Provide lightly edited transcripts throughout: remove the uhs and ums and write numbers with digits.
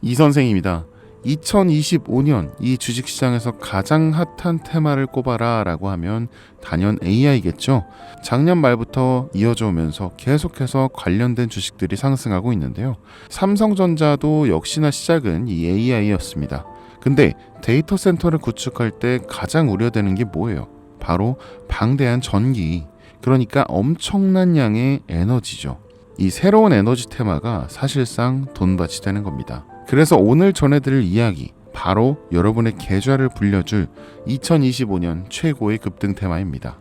이 선생입니다. 2025년 이 주식시장에서 가장 핫한 테마를 꼽아라 라고 하면 단연 AI겠죠. 작년 말부터 이어져 오면서 계속해서 관련된 주식들이 상승하고 있는데요. 삼성전자도 역시나 시작은 이 AI였습니다. 근데 데이터 센터를 구축할 때 가장 우려되는 게 뭐예요? 바로 방대한 전기, 그러니까 엄청난 양의 에너지죠. 이 새로운 에너지 테마가 사실상 돈밭이 되는 겁니다. 그래서 오늘 전해드릴 이야기, 바로 여러분의 계좌를 불려줄 2025년 최고의 급등 테마입니다.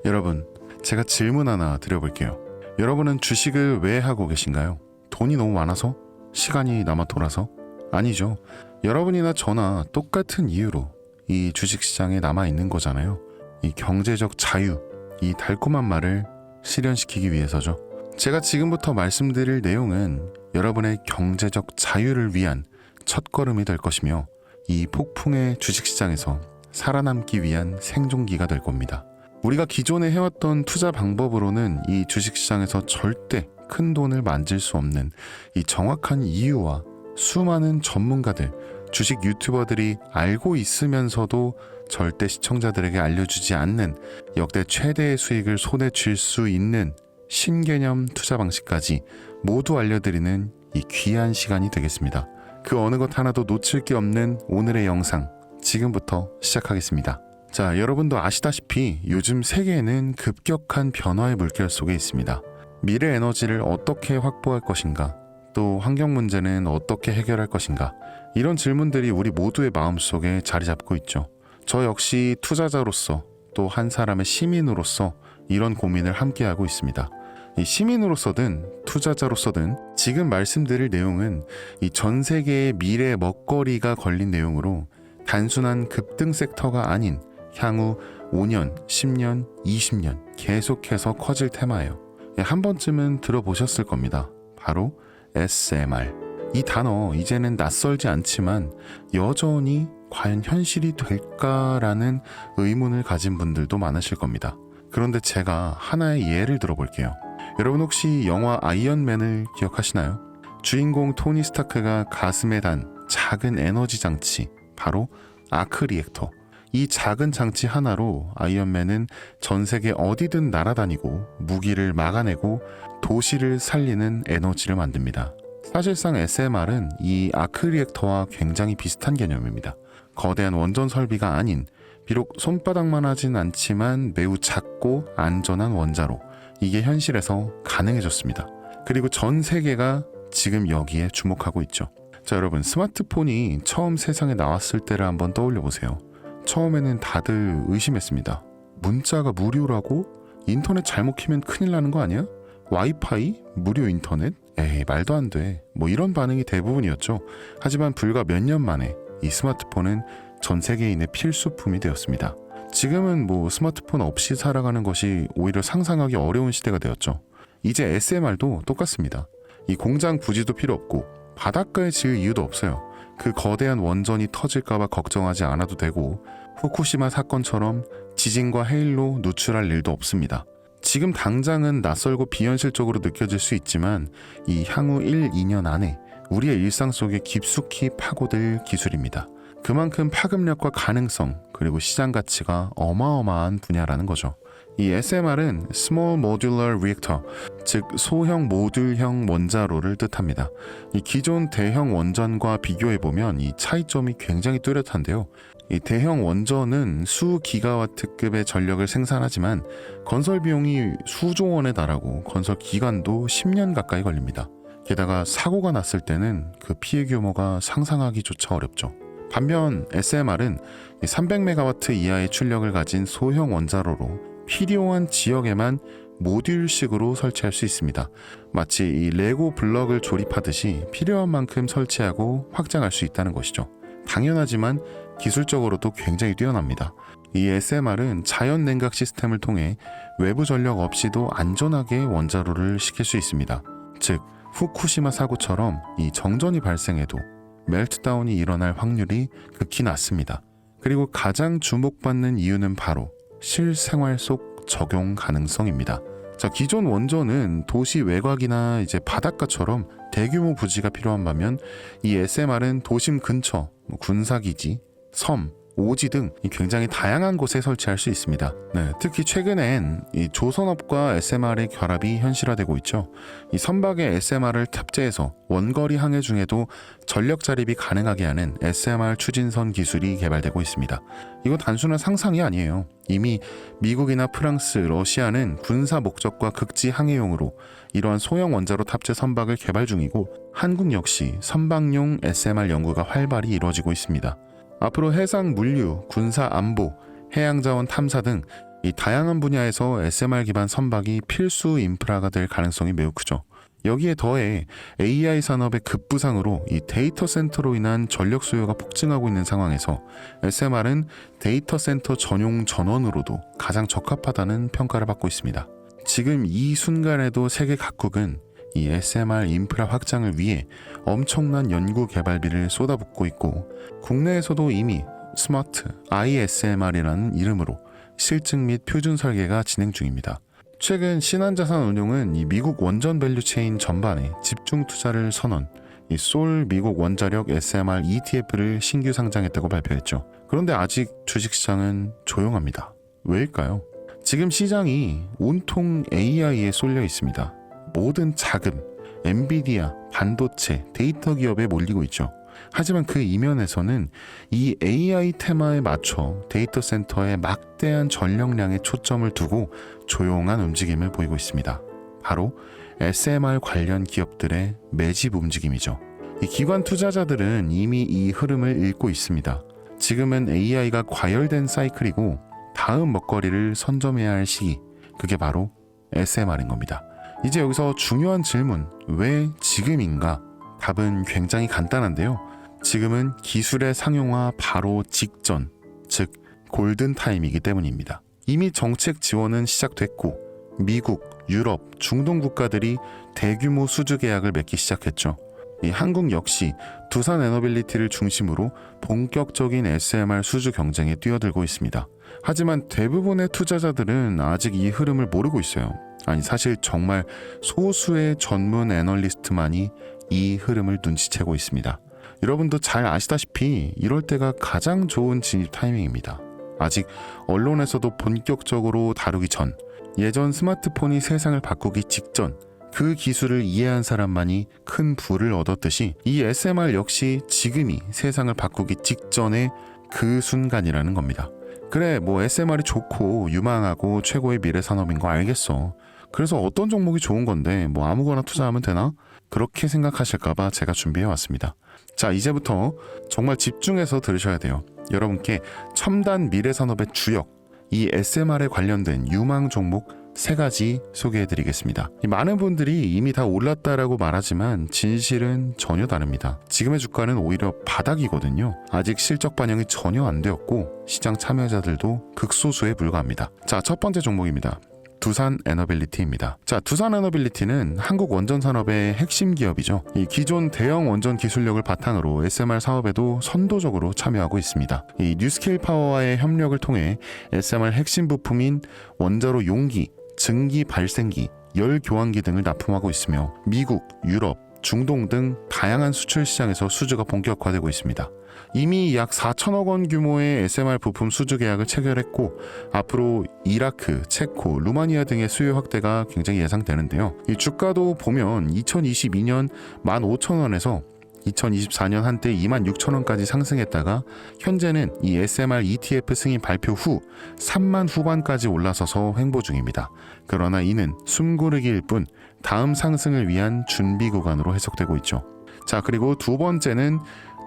여러분, 제가 질문 하나 드려볼게요. 여러분은 주식을 왜 하고 계신가요? 돈이 너무 많아서? 시간이 남아 돌아서? 아니죠. 여러분이나 저나 똑같은 이유로 이 주식시장에 남아있는 거잖아요. 이 경제적 자유, 이 달콤한 말을 실현시키기 위해서죠. 제가 지금부터 말씀드릴 내용은 여러분의 경제적 자유를 위한 첫걸음이 될 것이며, 이 폭풍의 주식시장에서 살아남기 위한 생존기가 될 겁니다. 우리가 기존에 해왔던 투자 방법으로는 이 주식시장에서 절대 큰 돈을 만질 수 없는 이 정확한 이유와 수많은 전문가들, 주식 유튜버들이 알고 있으면서도 절대 시청자들에게 알려주지 않는 역대 최대의 수익을 손에 쥘 수 있는 신개념 투자 방식까지 모두 알려드리는 이 귀한 시간이 되겠습니다. 그 어느 것 하나도 놓칠 게 없는 오늘의 영상, 지금부터 시작하겠습니다. 자, 여러분도 아시다시피 요즘 세계에는 급격한 변화의 물결 속에 있습니다. 미래 에너지를 어떻게 확보할 것인가, 또 환경 문제는 어떻게 해결할 것인가, 이런 질문들이 우리 모두의 마음속에 자리 잡고 있죠. 저 역시 투자자로서, 또 한 사람의 시민으로서 이런 고민을 함께하고 있습니다. 이 시민으로서든 투자자로서든 지금 말씀드릴 내용은 이 전 세계의 미래 먹거리가 걸린 내용으로 단순한 급등 섹터가 아닌 향후 5년, 10년, 20년 계속해서 커질 테마예요. 한 번쯤은 들어보셨을 겁니다. 바로 SMR. 이 단어 이제는 낯설지 않지만 여전히 과연 현실이 될까라는 의문을 가진 분들도 많으실 겁니다. 그런데 제가 하나의 예를 들어볼게요. 여러분 혹시 영화 아이언맨을 기억하시나요? 주인공 토니 스타크가 가슴에 단 작은 에너지 장치, 바로 아크 리액터. 이 작은 장치 하나로 아이언맨은 전 세계 어디든 날아다니고 무기를 막아내고 도시를 살리는 에너지를 만듭니다. 사실상 SMR은 이 아크 리액터와 굉장히 비슷한 개념입니다. 거대한 원전 설비가 아닌, 비록 손바닥만 하진 않지만 매우 작고 안전한 원자로, 이게 현실에서 가능해졌습니다. 그리고 전 세계가 지금 여기에 주목하고 있죠. 자, 여러분, 스마트폰이 처음 세상에 나왔을 때를 한번 떠올려 보세요. 처음에는 다들 의심했습니다. 문자가 무료라고? 인터넷 잘못 키면 큰일 나는 거 아니야? 와이파이? 무료 인터넷? 에이, 말도 안 돼. 뭐 이런 반응이 대부분이었죠. 하지만 불과 몇 년 만에 이 스마트폰은 전 세계인의 필수품이 되었습니다. 지금은 뭐 스마트폰 없이 살아가는 것이 오히려 상상하기 어려운 시대가 되었죠. 이제 SMR도 똑같습니다. 이 공장 부지도 필요 없고 바닷가에 지을 이유도 없어요. 그 거대한 원전이 터질까봐 걱정하지 않아도 되고, 후쿠시마 사건처럼 지진과 해일로 누출할 일도 없습니다. 지금 당장은 낯설고 비현실적으로 느껴질 수 있지만 이 향후 1, 2년 안에 우리의 일상 속에 깊숙이 파고들 기술입니다. 그만큼 파급력과 가능성, 그리고 시장 가치가 어마어마한 분야라는 거죠. 이 SMR은 Small Modular Reactor, 즉 소형 모듈형 원자로를 뜻합니다. 이 기존 대형 원전과 비교해보면 이 차이점이 굉장히 뚜렷한데요. 이 대형 원전은 수 기가와트급의 전력을 생산하지만 건설 비용이 수조 원에 달하고 건설 기간도 10년 가까이 걸립니다. 게다가 사고가 났을 때는 그 피해 규모가 상상하기조차 어렵죠. 반면 SMR은 300메가와트 이하의 출력을 가진 소형 원자로로 필요한 지역에만 모듈식으로 설치할 수 있습니다. 마치 이 레고 블럭을 조립하듯이 필요한 만큼 설치하고 확장할 수 있다는 것이죠. 당연하지만 기술적으로도 굉장히 뛰어납니다. 이 SMR은 자연 냉각 시스템을 통해 외부 전력 없이도 안전하게 원자로를 식힐 수 있습니다. 즉 후쿠시마 사고처럼 이 정전이 발생해도 멜트다운이 일어날 확률이 극히 낮습니다. 그리고 가장 주목받는 이유는 바로 실생활 속 적용 가능성입니다. 자, 기존 원전은 도시 외곽이나 이제 바닷가처럼 대규모 부지가 필요한 반면 이 SMR은 도심 근처, 군사기지, 섬, 오지 등 굉장히 다양한 곳에 설치할 수 있습니다. 네, 특히 최근엔 이 조선업과 SMR의 결합이 현실화되고 있죠. 이 선박에 SMR을 탑재해서 원거리 항해 중에도 전력 자립이 가능하게 하는 SMR 추진선 기술이 개발되고 있습니다. 이거 단순한 상상이 아니에요. 이미 미국이나 프랑스, 러시아는 군사 목적과 극지 항해용으로 이러한 소형 원자로 탑재 선박을 개발 중이고 한국 역시 선박용 SMR 연구가 활발히 이루어지고 있습니다. 앞으로 해상 물류, 군사 안보, 해양자원 탐사 등 이 다양한 분야에서 SMR 기반 선박이 필수 인프라가 될 가능성이 매우 크죠. 여기에 더해 AI 산업의 급부상으로 이 데이터 센터로 인한 전력 수요가 폭증하고 있는 상황에서 SMR은 데이터 센터 전용 전원으로도 가장 적합하다는 평가를 받고 있습니다. 지금 이 순간에도 세계 각국은 이 SMR 인프라 확장을 위해 엄청난 연구 개발비를 쏟아붓고 있고 국내에서도 이미 스마트 ISMR이라는 이름으로 실증 및 표준 설계가 진행 중입니다. 최근 신한자산운용은 이 미국 원전 밸류체인 전반에 집중 투자를 선언, 이 솔 미국 원자력 SMR ETF를 신규 상장했다고 발표했죠. 그런데 아직 주식시장은 조용합니다. 왜일까요? 지금 시장이 온통 AI에 쏠려 있습니다. 모든 자금, 엔비디아, 반도체, 데이터 기업에 몰리고 있죠. 하지만 그 이면에서는 이 AI 테마에 맞춰 데이터 센터에 막대한 전력량에 초점을 두고 조용한 움직임을 보이고 있습니다. 바로 SMR 관련 기업들의 매집 움직임이죠. 이 기관 투자자들은 이미 이 흐름을 읽고 있습니다. 지금은 AI가 과열된 사이클이고 다음 먹거리를 선점해야 할 시기, 그게 바로 SMR인 겁니다. 이제 여기서 중요한 질문, 왜 지금인가? 답은 굉장히 간단한데요. 지금은 기술의 상용화 바로 직전, 즉 골든타임이기 때문입니다. 이미 정책 지원은 시작됐고 미국, 유럽, 중동 국가들이 대규모 수주 계약을 맺기 시작했죠. 이 한국 역시 두산 에너빌리티를 중심으로 본격적인 SMR 수주 경쟁에 뛰어들고 있습니다. 하지만 대부분의 투자자들은 아직 이 흐름을 모르고 있어요. 아니, 사실 정말 소수의 전문 애널리스트만이 이 흐름을 눈치채고 있습니다. 여러분도 잘 아시다시피 이럴 때가 가장 좋은 진입 타이밍입니다. 아직 언론에서도 본격적으로 다루기 전, 예전 스마트폰이 세상을 바꾸기 직전, 그 기술을 이해한 사람만이 큰 부를 얻었듯이 이 SMR 역시 지금이 세상을 바꾸기 직전의 그 순간이라는 겁니다. 그래, 뭐 SMR이 좋고 유망하고 최고의 미래 산업인 거 알겠어. 그래서 어떤 종목이 좋은 건데 뭐 아무거나 투자하면 되나? 그렇게 생각하실까봐 제가 준비해왔습니다. 자, 이제부터 정말 집중해서 들으셔야 돼요. 여러분께 첨단 미래 산업의 주역, 이 SMR에 관련된 유망 종목 3가지 소개해드리겠습니다. 많은 분들이 이미 다 올랐다라고 말하지만 진실은 전혀 다릅니다. 지금의 주가는 오히려 바닥이거든요. 아직 실적 반영이 전혀 안 되었고 시장 참여자들도 극소수에 불과합니다. 자, 첫 번째 종목입니다. 두산 에너빌리티입니다. 자, 두산 에너빌리티는 한국 원전 산업의 핵심 기업이죠. 이 기존 대형 원전 기술력을 바탕으로 SMR 사업에도 선도적으로 참여하고 있습니다. 이 뉴스케일 파워와의 협력을 통해 SMR 핵심 부품인 원자로 용기, 증기 발생기, 열 교환기 등을 납품하고 있으며 미국, 유럽, 중동 등 다양한 수출 시장에서 수주가 본격화되고 있습니다. 이미 약 4천억 원 규모의 SMR 부품 수주 계약을 체결했고 앞으로 이라크, 체코, 루마니아 등의 수요 확대가 굉장히 예상되는데요. 이 주가도 보면 2022년 15,000원에서 2024년 한때 26,000원까지 상승했다가 현재는 이 SMR ETF 승인 발표 후 3만 후반까지 올라서서 횡보 중입니다. 그러나 이는 숨고르기일 뿐 다음 상승을 위한 준비 구간으로 해석되고 있죠. 자, 그리고 두 번째는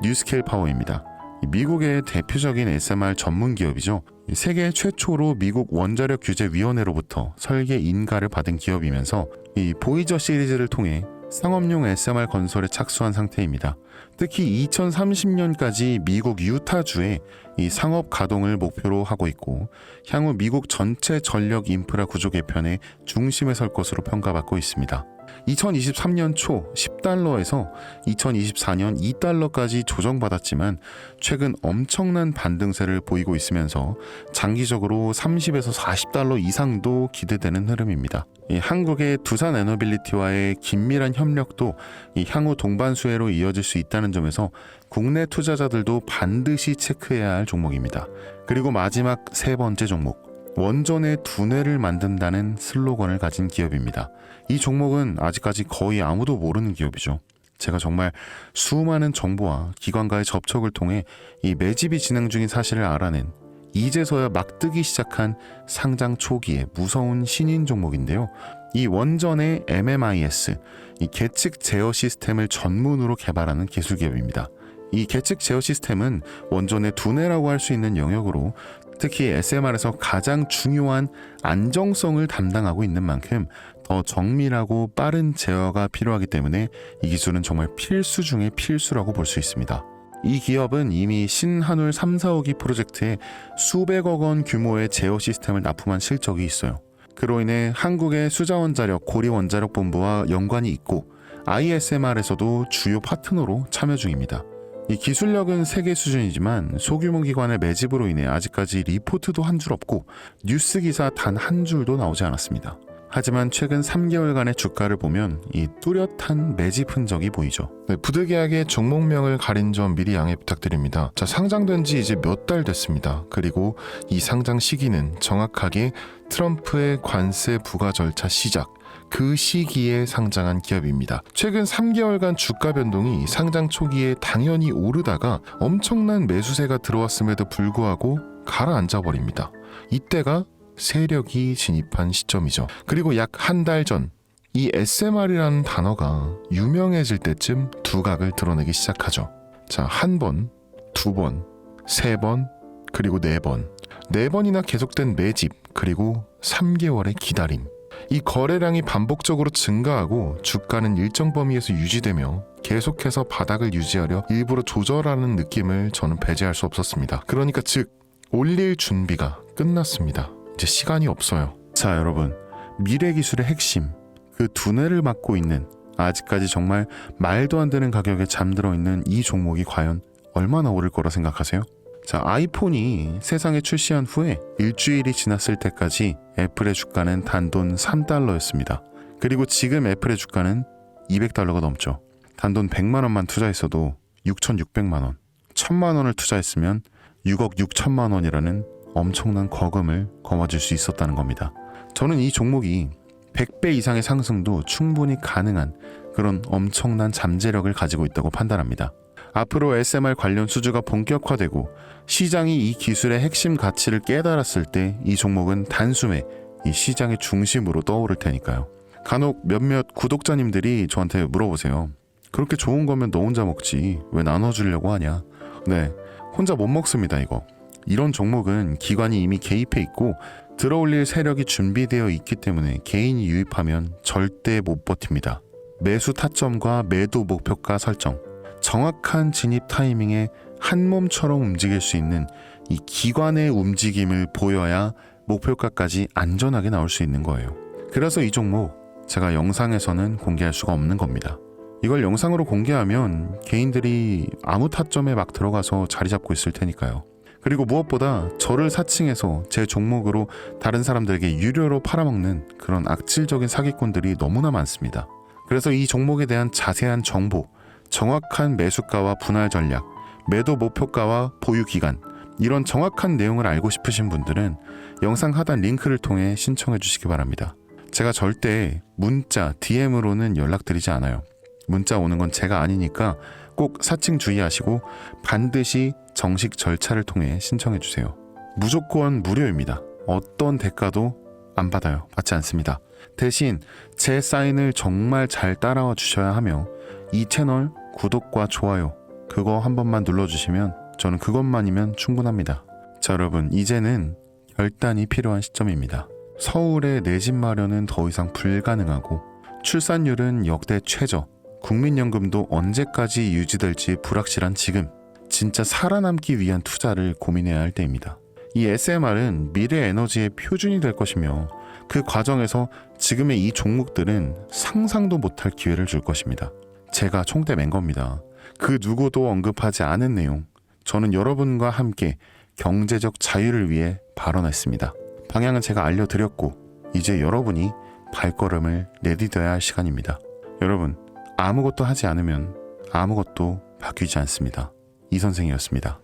뉴스케일 파워입니다. 미국의 대표적인 SMR 전문 기업이죠. 세계 최초로 미국 원자력 규제 위원회로부터 설계 인가를 받은 기업이면서 이 보이저 시리즈를 통해 상업용 SMR 건설에 착수한 상태입니다. 특히 2030년까지 미국 유타주에 이 상업 가동을 목표로 하고 있고 향후 미국 전체 전력 인프라 구조 개편의 중심에 설 것으로 평가받고 있습니다. 2023년 초 10달러에서 2024년 2달러까지 조정받았지만 최근 엄청난 반등세를 보이고 있으면서 장기적으로 30에서 40달러 이상도 기대되는 흐름입니다. 이 한국의 두산 에너빌리티와의 긴밀한 협력도 이 향후 동반 수혜로 이어질 수 있다는 점에서 국내 투자자들도 반드시 체크해야 할 종목입니다. 그리고 마지막 세 번째 종목, 원전의 두뇌를 만든다는 슬로건을 가진 기업입니다. 이 종목은 아직까지 거의 아무도 모르는 기업이죠. 제가 정말 수많은 정보와 기관과의 접촉을 통해 이 매집이 진행 중인 사실을 알아낸 이제서야 막 뜨기 시작한 상장 초기의 무서운 신인 종목인데요. 이 원전의 MMIS, 이 계측 제어 시스템을 전문으로 개발하는 기술 기업입니다. 이 계측 제어 시스템은 원전의 두뇌라고 할 수 있는 영역으로 특히 SMR에서 가장 중요한 안정성을 담당하고 있는 만큼 더 정밀하고 빠른 제어가 필요하기 때문에 이 기술은 정말 필수 중의 필수라고 볼 수 있습니다. 이 기업은 이미 신한울 3, 4호기 프로젝트에 수백억 원 규모의 제어 시스템을 납품한 실적이 있어요. 그로 인해 한국의 수자원자력 고리원자력본부와 연관이 있고 ISMR에서도 주요 파트너로 참여 중입니다. 이 기술력은 세계 수준이지만 소규모 기관의 매집으로 인해 아직까지 리포트도 한 줄 없고 뉴스 기사 단 한 줄도 나오지 않았습니다. 하지만 최근 3개월간의 주가를 보면 이 뚜렷한 매집 흔적이 보이죠. 네, 부득이하게 종목명을 가린 점 미리 양해 부탁드립니다. 자, 상장된 지 이제 몇 달 됐습니다. 그리고 이 상장 시기는 정확하게 트럼프의 관세 부과 절차 시작, 그 시기에 상장한 기업입니다. 최근 3개월간 주가 변동이 상장 초기에 당연히 오르다가 엄청난 매수세가 들어왔음에도 불구하고 가라앉아 버립니다. 이때가 세력이 진입한 시점이죠. 그리고 약 한 달 전 이 SMR이라는 단어가 유명해질 때쯤 두각을 드러내기 시작하죠. 자, 한 번, 두 번, 세 번, 그리고 네 번. 네 번이나 계속된 매집, 그리고 3개월의 기다림. 이 거래량이 반복적으로 증가하고 주가는 일정 범위에서 유지되며 계속해서 바닥을 유지하려 일부러 조절하는 느낌을 저는 배제할 수 없었습니다. 그러니까 즉 올릴 준비가 끝났습니다. 이제 시간이 없어요. 자, 여러분, 미래 기술의 핵심, 그 두뇌를 맡고 있는 아직까지 정말 말도 안 되는 가격에 잠들어 있는 이 종목이 과연 얼마나 오를 거라 생각하세요? 자, 아이폰이 세상에 출시한 후에 일주일이 지났을 때까지 애플의 주가는 단돈 3달러였습니다. 그리고 지금 애플의 주가는 200달러가 넘죠. 단돈 100만 원만 투자했어도 6,600만 원, 1,000만 원을 투자했으면 6억 6천만 원이라는 엄청난 거금을 거머쥘 수 있었다는 겁니다. 저는 이 종목이 100배 이상의 상승도 충분히 가능한 그런 엄청난 잠재력을 가지고 있다고 판단합니다. 앞으로 SMR 관련 수주가 본격화되고 시장이 이 기술의 핵심 가치를 깨달았을 때 이 종목은 단숨에 이 시장의 중심으로 떠오를 테니까요. 간혹 몇몇 구독자님들이 저한테 물어보세요. 그렇게 좋은 거면 너 혼자 먹지 왜 나눠주려고 하냐. 네, 혼자 못 먹습니다. 이거. 이런 종목은 기관이 이미 개입해 있고 들어올릴 세력이 준비되어 있기 때문에 개인이 유입하면 절대 못 버팁니다. 매수 타점과 매도 목표가 설정, 정확한 진입 타이밍에 한 몸처럼 움직일 수 있는 이 기관의 움직임을 보여야 목표가까지 안전하게 나올 수 있는 거예요. 그래서 이 종목 제가 영상에서는 공개할 수가 없는 겁니다. 이걸 영상으로 공개하면 개인들이 아무 타점에 막 들어가서 자리 잡고 있을 테니까요. 그리고 무엇보다 저를 사칭해서 제 종목으로 다른 사람들에게 유료로 팔아먹는 그런 악질적인 사기꾼들이 너무나 많습니다. 그래서 이 종목에 대한 자세한 정보, 정확한 매수가와 분할 전략, 매도 목표가와 보유 기간, 이런 정확한 내용을 알고 싶으신 분들은 영상 하단 링크를 통해 신청해 주시기 바랍니다. 제가 절대 문자, DM으로는 연락드리지 않아요. 문자 오는 건 제가 아니니까 꼭 사칭 주의하시고 반드시 정식 절차를 통해 신청해 주세요. 무조건 무료입니다. 어떤 대가도 안 받아요. 받지 않습니다. 대신 제 사인을 정말 잘 따라와 주셔야 하며 이 채널 구독과 좋아요 그거 한 번만 눌러주시면 저는 그것만이면 충분합니다. 자, 여러분, 이제는 결단이 필요한 시점입니다. 서울에 내 집 마련은 더 이상 불가능하고 출산율은 역대 최저, 국민연금도 언제까지 유지될지 불확실한 지금, 진짜 살아남기 위한 투자를 고민해야 할 때입니다. 이 SMR은 미래 에너지의 표준이 될 것이며 그 과정에서 지금의 이 종목들은 상상도 못할 기회를 줄 것입니다. 제가 총대 맨 겁니다. 그 누구도 언급하지 않은 내용. 저는 여러분과 함께 경제적 자유를 위해 발언했습니다. 방향은 제가 알려드렸고 이제 여러분이 발걸음을 내디뎌야 할 시간입니다. 여러분, 아무것도 하지 않으면 아무것도 바뀌지 않습니다. 이 선생이었습니다.